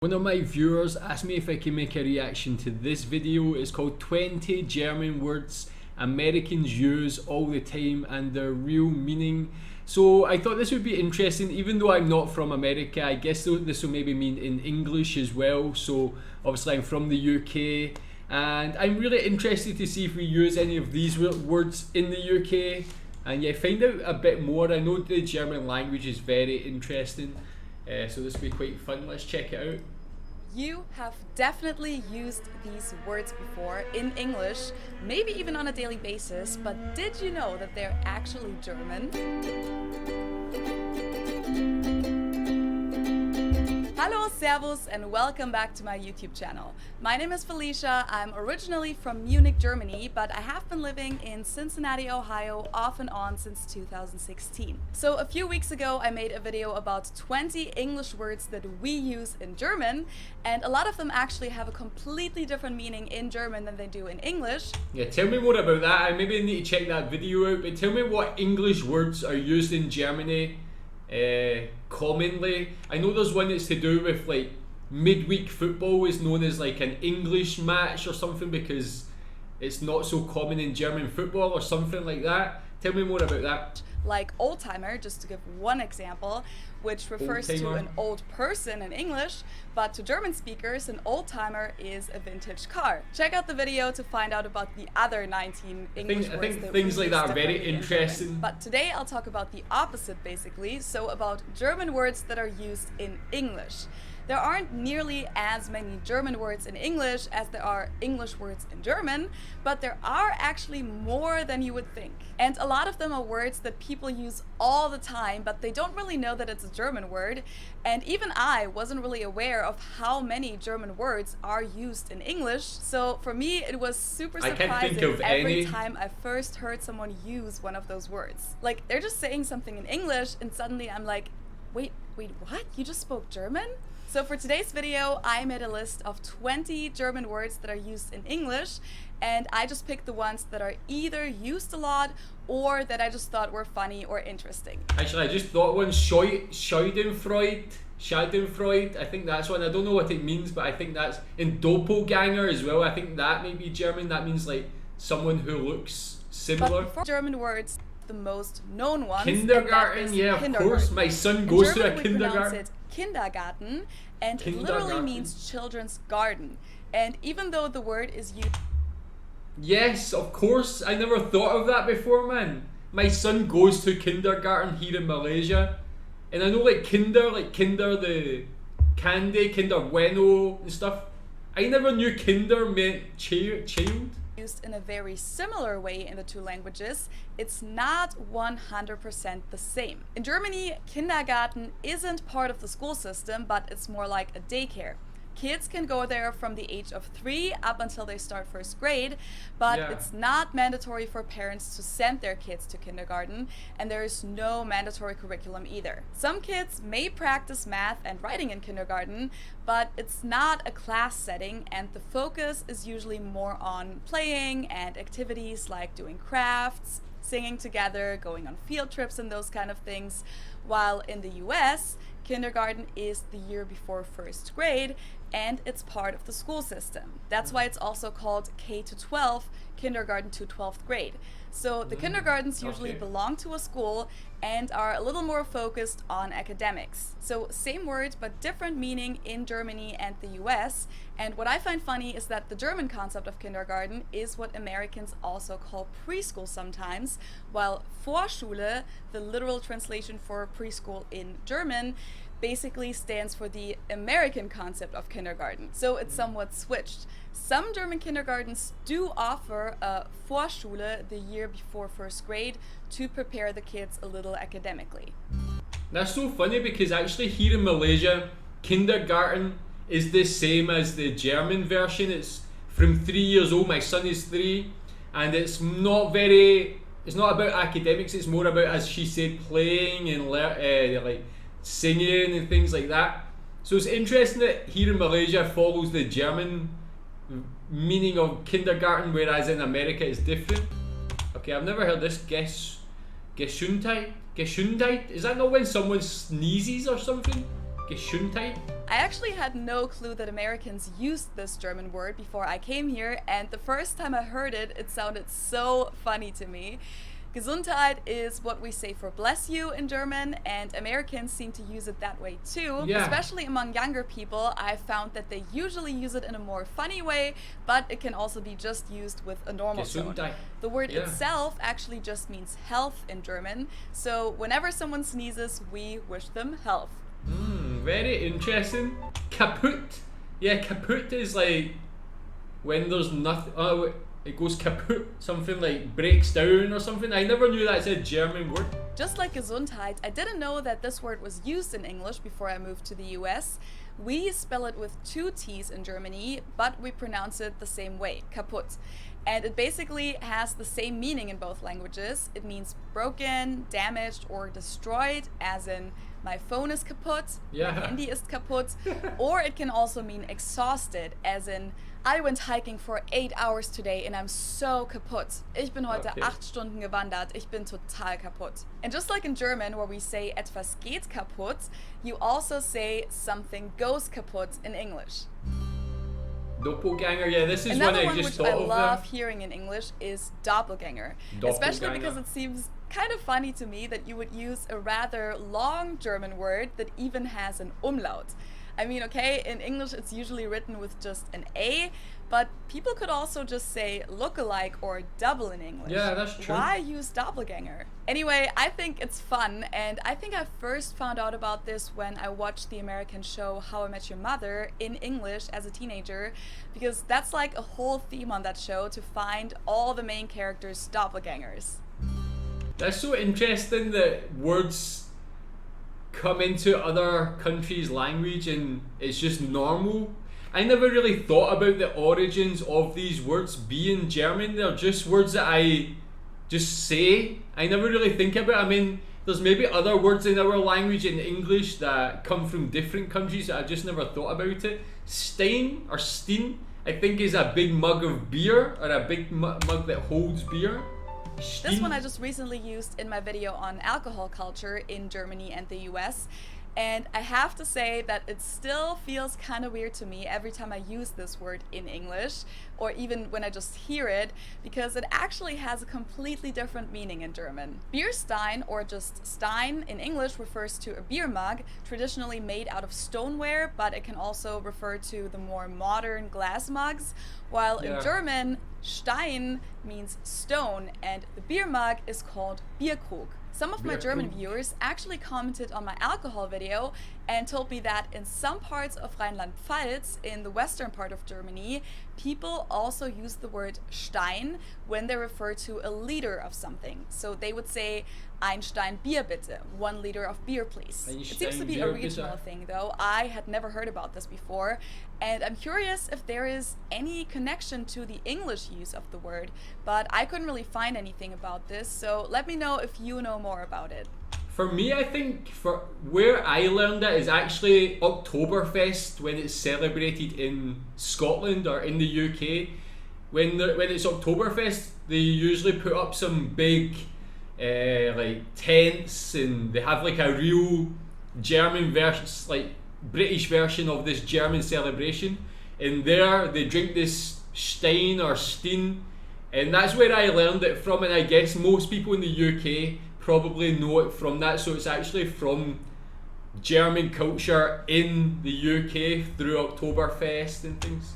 One of my viewers asked me if I can make a reaction to this video. It's called 20 German words Americans use all the time and their real meaning. So I thought this would be interesting. Even though I'm not from America, I guess this will maybe mean in English as well. So obviously I'm from the UK and I'm really interested to see if we use any of these words in the UK and yeah, find out a bit more. I know the German language is very interesting. So this will be quite fun. Let's check it out. You have definitely used these words before in English, maybe even on a daily basis, but did you know that they're actually German? Hello, servus, and welcome back to my YouTube channel. My name is Felicia. I'm originally from Munich, Germany, but I have been living in Cincinnati, Ohio off and on since 2016. So a few weeks ago, I made a video about 20 English words that we use in German, and a lot of them actually have a completely different meaning in German than they do in English. Yeah, tell me more about that. I maybe need to check that video out, but tell me what English words are used in Germany commonly. I know there's one that's to do with like midweek football is known as like an English match or something because it's not so common in German football or something like that. Tell me more about that. Like old-timer, just to give one example, which refers to an old person in English, but to German speakers, an old-timer is a vintage car. Check out the video to find out about the other 19 English words. I think things like that are very interesting. But today I'll talk about the opposite, basically, so about German words that are used in English. There aren't nearly as many German words in English as there are English words in German, but there are actually more than you would think. And a lot of them are words that people use all the time, but they don't really know that it's a German word. And even I wasn't really aware of how many German words are used in English. So for me, it was super surprising every time I first heard someone use one of those words. Like, they're just saying something in English and suddenly I'm like, wait, what? You just spoke German? So for today's video, I made a list of 20 German words that are used in English, and I just picked the ones that are either used a lot or that I just thought were funny or interesting. Actually, I just thought one, Schadenfreude, I think that's one. I don't know what it means, but I think that's in Doppelgänger as well. I think that may be German. That means like someone who looks similar. But before German words, the most known ones. Kindergarten, yeah, of course. My son goes to a kindergarten. It Kindergarten, and it literally means children's garden. And even though the word is used... Yes, of course. I never thought of that before, man. My son goes to kindergarten here in Malaysia. And I know like kinder the candy, Kinder Bueno and stuff. I never knew kinder meant child. Used in a very similar way in the two languages, it's not 100% the same. In Germany, kindergarten isn't part of the school system, but it's more like a daycare. Kids can go there from the age of 3 up until they start first grade, but it's not mandatory for parents to send their kids to kindergarten, and there is no mandatory curriculum either. Some kids may practice math and writing in kindergarten, but it's not a class setting, and the focus is usually more on playing and activities like doing crafts, singing together, going on field trips and those kind of things, while in the US, kindergarten is the year before first grade and it's part of the school system. That's why it's also called K to 12, kindergarten to 12th grade. So the kindergartens usually belong to a school and are a little more focused on academics. So same word but different meaning in Germany and the US. And what I find funny is that the German concept of kindergarten is what Americans also call preschool sometimes, while Vorschule, the literal translation for preschool in German, basically stands for the American concept of kindergarten. So it's somewhat switched. Some German kindergartens do offer a Vorschule the year before first grade to prepare the kids a little academically. That's so funny because actually here in Malaysia, kindergarten is the same as the German version. It's from 3 years old. My son is 3, and it's not about academics. It's more about, as she said, playing and like singing and things like that. So it's interesting that here in Malaysia follows the German meaning of kindergarten, whereas in America it's different. Okay, I've never heard this. Gesundheit? Is that not when someone sneezes or something? Gesundheit? I actually had no clue that Americans used this German word before I came here, and the first time I heard it, it sounded so funny to me. Gesundheit is what we say for bless you in German, and Americans seem to use it that way too. Yeah. Especially among younger people, I found that they usually use it in a more funny way, but it can also be just used with a normal tone. Gesundheit. The word Yeah. itself actually just means health in German, so whenever someone sneezes, we wish them health. Very interesting. Kaput. Yeah, kaput is like when there's nothing. Oh, it goes kaput. Something like breaks down or something. I never knew that's a German word. Just like Gesundheit, I didn't know that this word was used in English before I moved to the US. We spell it with 2 T's in Germany, but we pronounce it the same way, kaput. And it basically has the same meaning in both languages. It means broken, damaged, or destroyed, as in my phone is kaputt, Yeah. my handy ist kaputt. Or it can also mean exhausted, as in I went hiking for 8 hours today and I'm so kaputt. Ich bin heute Okay. 8 Stunden gewandert, ich bin total kaputt. And just like in German, where we say etwas geht kaputt, you also say something goes kaputt in English. Doppelgänger. Yeah, this is Another one I one just which I thought of. love hearing in English is Doppelgänger. Especially Doppelgänger. because it seems kind of funny to me that you would use a rather long German word that even has an umlaut. I mean, okay, in English it's usually written with just an A, but people could also just say look-alike or double in English. Yeah, that's true. Why use doppelganger? Anyway, I think it's fun, and I think I first found out about this when I watched the American show How I Met Your Mother in English as a teenager, because that's like a whole theme on that show, to find all the main characters' doppelgangers. That's so interesting that words come into other countries' language and it's just normal. I never really thought about the origins of these words being German. They're just words that I just say. I never really think about it. I mean, there's maybe other words in our language in English that come from different countries that I just never thought about it. Stein or Stein, I think, is a big mug of beer, or a big mug that holds beer. This one I just recently used in my video on alcohol culture in Germany and the US. And I have to say that it still feels kind of weird to me every time I use this word in English, or even when I just hear it, because it actually has a completely different meaning in German. Beer Stein, or just Stein in English, refers to a beer mug, traditionally made out of stoneware, but it can also refer to the more modern glass mugs, while in German, Stein means stone, and the beer mug is called Bierkrug. Some of my German viewers actually commented on my alcohol video and told me that in some parts of Rheinland-Pfalz, in the western part of Germany, people also use the word Stein when they refer to a liter of something. So they would say, ein Stein Bier bitte, 1 liter of beer please. It seems to be a regional thing though. I had never heard about this before, and I'm curious if there is any connection to the English use of the word, but I couldn't really find anything about this, so let me know if you know more about it. For me, I think for where I learned it is actually Oktoberfest, when it's celebrated in Scotland or in the UK. When it's Oktoberfest, they usually put up some big like tents, and they have like a real German version, like British version of this German celebration. And there they drink this Stein or Stein, and that's where I learned it from. And I guess most people in the UK probably know it from that, so it's actually from German culture in the UK through Oktoberfest and things.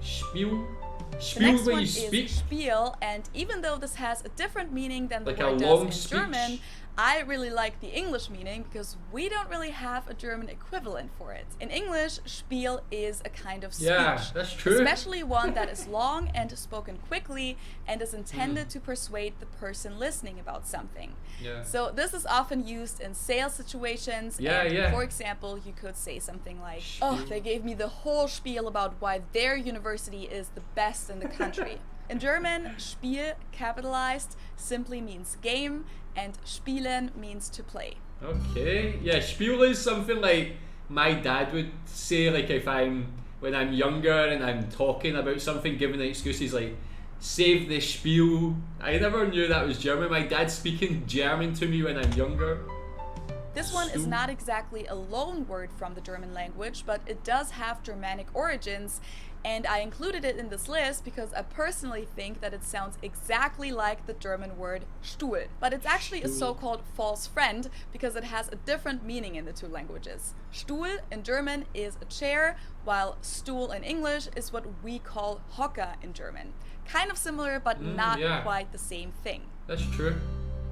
Spiel. The next when one you is speak. Spiel, and even though this has a different meaning than the Like a word long does in speech. German, I really like the English meaning because we don't really have a German equivalent for it. In English, Spiel is a kind of speech. Yeah, that's true. Especially one that is long and spoken quickly and is intended to persuade the person listening about something. Yeah. So this is often used in sales situations. Yeah, and yeah. For example, you could say something like, Spiel. "Oh, they gave me the whole spiel about why their university is the best in the country." In German, Spiel, capitalized, simply means game, and spielen means to play. Okay, yeah, Spiel is something like my dad would say, like when I'm younger and I'm talking about something, giving excuses like, save the Spiel. I never knew that was German. My dad's speaking German to me when I'm younger. This one is Stool. not exactly a loan word from the German language, but it does have Germanic origins, and I included it in this list because I personally think that it sounds exactly like the German word Stuhl. But it's actually a Stool. so-called false friend because it has a different meaning in the two languages. Stuhl in German is a chair, while Stool in English is what we call Hocker in German. Kind of similar, but not yeah. quite the same thing. That's true.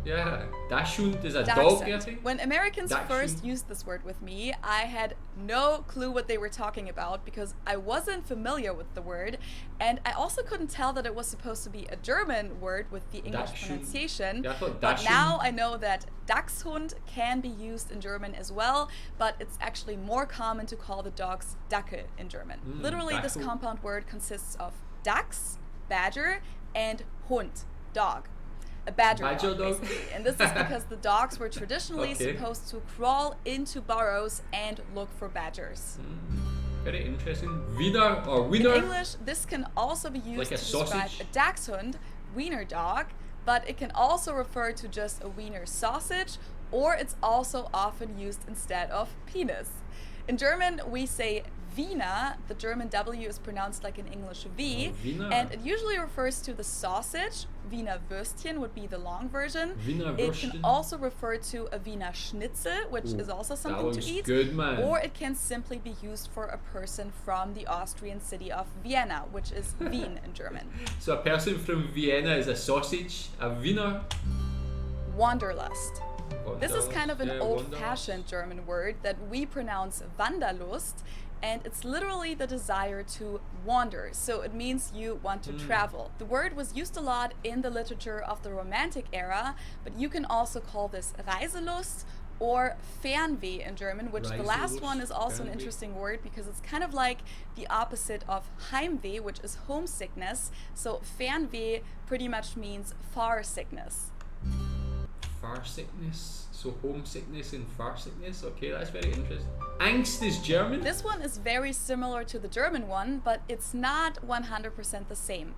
Yeah. Dachshund is a Dachshund. dog, I think. When Americans Dachshund. first used this word with me, I had no clue what they were talking about because I wasn't familiar with the word, and I also couldn't tell that it was supposed to be a German word with the English Dachshund. pronunciation. Yeah, I thought But Dachshund. now I know that Dachshund can be used in German as well, but it's actually more common to call the dogs Dackel in German. Literally, this Dackel. compound word consists of Dachs, badger, and Hund, dog. A badger dog, basically. And this is because the dogs were traditionally supposed to crawl into burrows and look for badgers. Very interesting. Wiener or Wiener. In English, this can also be used Like a to describe sausage? a Dachshund, Wiener dog, but it can also refer to just a Wiener sausage, or it's also often used instead of penis. In German, we say Wiener. The German W is pronounced like an English V, Wiener. and it usually refers to the sausage. Wiener Würstchen would be the long version. Wiener It Würstchen. can also refer to a Wiener Schnitzel, which is also something to eat. Good, man. Or it can simply be used for a person from the Austrian city of Vienna, which is Wien in German. So a person from Vienna is a sausage, a Wiener. Wanderlust. This is Wanderlust, kind of an yeah, old-fashioned German word that we pronounce Wanderlust, and it's literally the desire to wander. So it means you want to travel. The word was used a lot in the literature of the Romantic era, but you can also call this Reiselust or Fernweh in German, which the last one is also an Fernweh. interesting word because it's kind of like the opposite of Heimweh, which is homesickness. So Fernweh pretty much means far sickness. Far sickness. So homesickness and far sickness. Okay, that's very interesting. Angst is German. This one is very similar to the German one, but it's not 100% the same.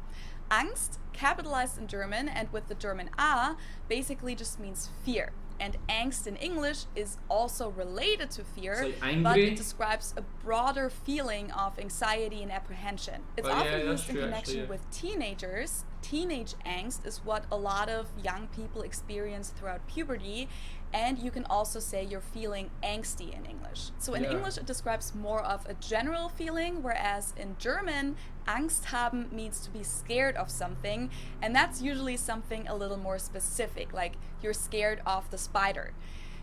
Angst, capitalized in German and with the German A, basically just means fear. And angst in English is also related to fear, It's like but angry. it describes a broader feeling of anxiety and apprehension. It's Oh, yeah, often that's used in true, connection actually, yeah. with teenagers. Teenage angst is what a lot of young people experience throughout puberty, and you can also say you're feeling angsty in English. So in Yeah. English it describes more of a general feeling, whereas in German, Angst haben means to be scared of something, and that's usually something a little more specific, like you're scared of the spider.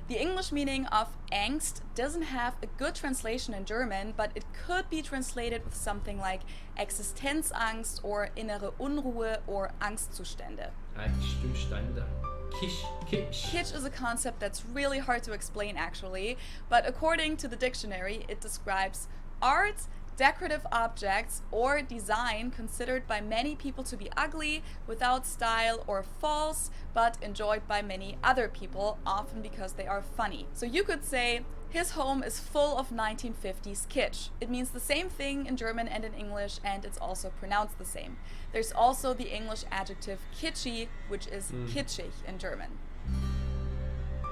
The English meaning of Angst doesn't have a good translation in German, but it could be translated with something like Existenzangst or innere Unruhe or Angstzustände. Angstzustände. Kitsch. Kitsch is a concept that's really hard to explain actually, but according to the dictionary, it describes art, decorative objects, or design considered by many people to be ugly, without style, or false, but enjoyed by many other people, often because they are funny. So you could say, his home is full of 1950s kitsch. It means the same thing in German and in English, and it's also pronounced the same. There's also the English adjective kitschy, which is kitschig in German.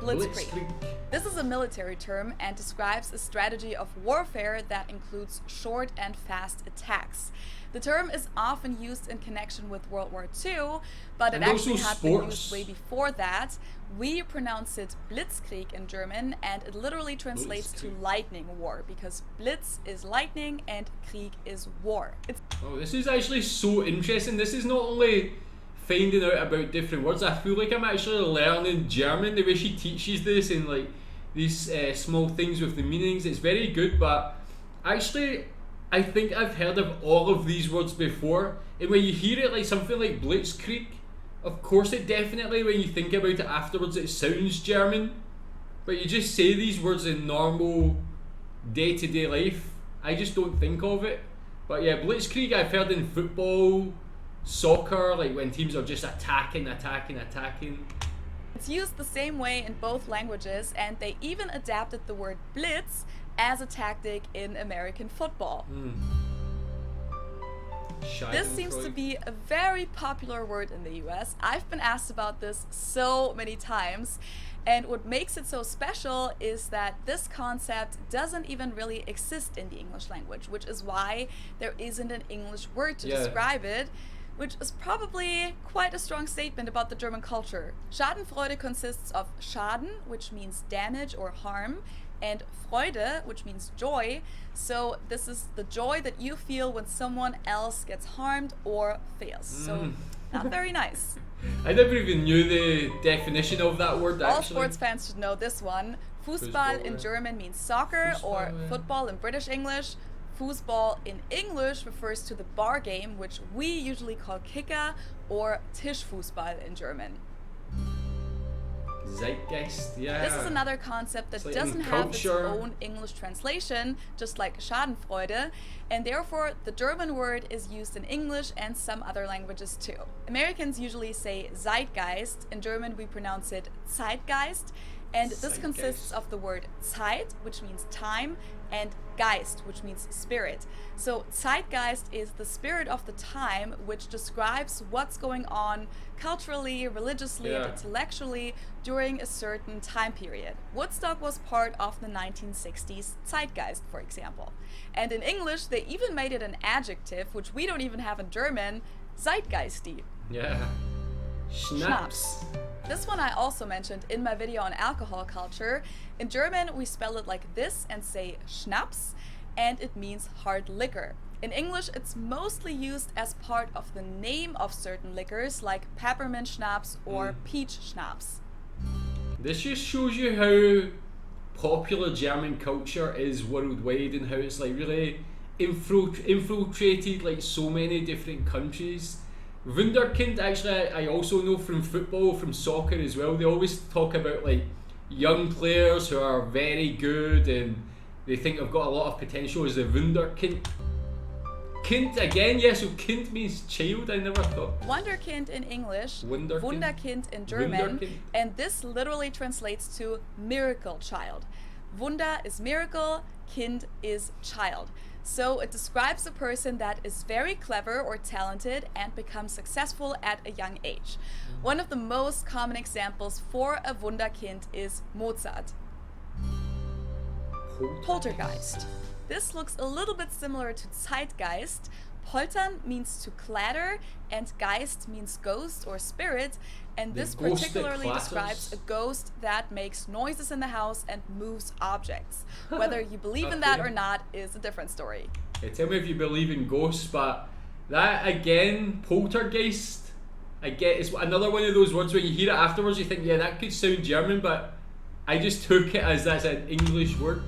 Blitzkrieg. This is a military term and describes a strategy of warfare that includes short and fast attacks. The term is often used in connection with World War II, but it And actually also had been sports. used way before that. We pronounce it Blitzkrieg in German, and it literally translates to Blitzkrieg. lightning war, because Blitz is lightning and Krieg is war. It's Oh, this is actually so interesting. This is not only finding out about different words. I feel like I'm actually learning German. The way she teaches this and like these small things with the meanings, it's very good. But actually, I think I've heard of all of these words before. And when you hear it, like something like Blitzkrieg, of course it definitely, when you think about it afterwards, it sounds German. But you just say these words in normal day-to-day life, I just don't think of it. But yeah, Blitzkrieg I've heard in football, soccer, like when teams are just attacking. It's used the same way in both languages, and they even adapted the word blitz as a tactic in American football. This seems to be a very popular word in the US. I've been asked about this so many times. And what makes it so special is that this concept doesn't even really exist in the English language, which is why there isn't an English word to describe it, which is probably quite a strong statement about the German culture. Schadenfreude consists of Schaden, which means damage or harm, and Freude, which means joy. So this is the joy that you feel when someone else gets harmed or fails. So not very nice. I never even knew the definition of that word, actually. All sports fans should know this one. Foosball in German means soccer, or football in British English. Foosball in English refers to the bar game, which we usually call Kicker, or Tischfußball in German. Zeitgeist, yeah. This is another concept that doesn't have its own English translation, just like Schadenfreude, and therefore the German word is used in English and some other languages too. Americans usually say Zeitgeist. In German we pronounce it Zeitgeist, and this consists of the word Zeit, which means time, and Geist, which means spirit. So Zeitgeist is the spirit of the time, which describes what's going on culturally, religiously, and intellectually during a certain time period. Woodstock was part of the 1960s Zeitgeist, for example. And in English, they even made it an adjective, which we don't even have in German, Zeitgeisty. Yeah. Schnapps. This one I also mentioned in my video on alcohol culture. In German, we spell it like this and say Schnapps, and it means hard liquor. In English, it's mostly used as part of the name of certain liquors like peppermint schnapps or peach schnapps. This just shows you how popular German culture is worldwide and how it's like really infiltrated like so many different countries. Wunderkind, actually, I also know from football, from soccer as well. They always talk about like young players who are very good and they think they've got a lot of potential as a Wunderkind. Kind again, yeah, so kind means child, I never thought. Wunderkind in English, Wunderkind in German, and this literally translates to miracle child. Wunder is miracle, Kind is child. So it describes a person that is very clever or talented and becomes successful at a young age. One of the most common examples for a Wunderkind is Mozart. Poltergeist. This looks a little bit similar to Zeitgeist. Poltern means to clatter and Geist means ghost or spirit, and this particularly describes a ghost that makes noises in the house and moves objects. Whether you believe in that or not is a different story. Yeah, tell me if you believe in ghosts, but that again, poltergeist, I get it's another one of those words when you hear it afterwards you think, yeah, that could sound German, but I just took it as that's an English word.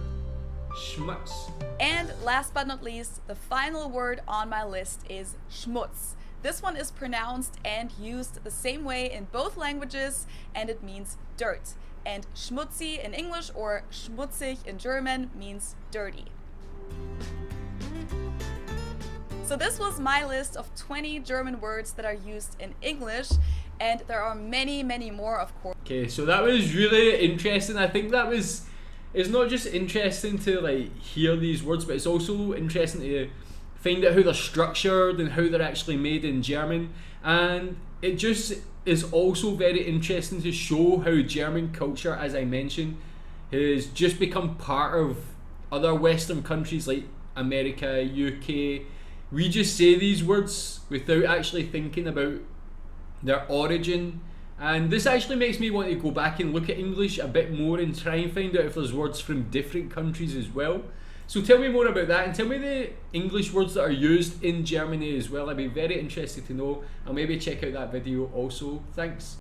Schmutz. And last but not least, the final word on my list is Schmutz. This one is pronounced and used the same way in both languages, and it means dirt. And schmutzy in English or schmutzig in German means dirty. So this was my list of 20 German words that are used in English, and there are many, many more, of course. Okay, so that was really interesting. I think that was... It's not just interesting to like hear these words, but it's also interesting to find out how they're structured and how they're actually made in German. And it just is also very interesting to show how German culture, as I mentioned, has just become part of other Western countries like America, UK. We just say these words without actually thinking about their origin. And this actually makes me want to go back and look at English a bit more and try and find out if there's words from different countries as well. So tell me more about that and tell me the English words that are used in Germany as well. I'd be very interested to know. I'll maybe check out that video also. Thanks.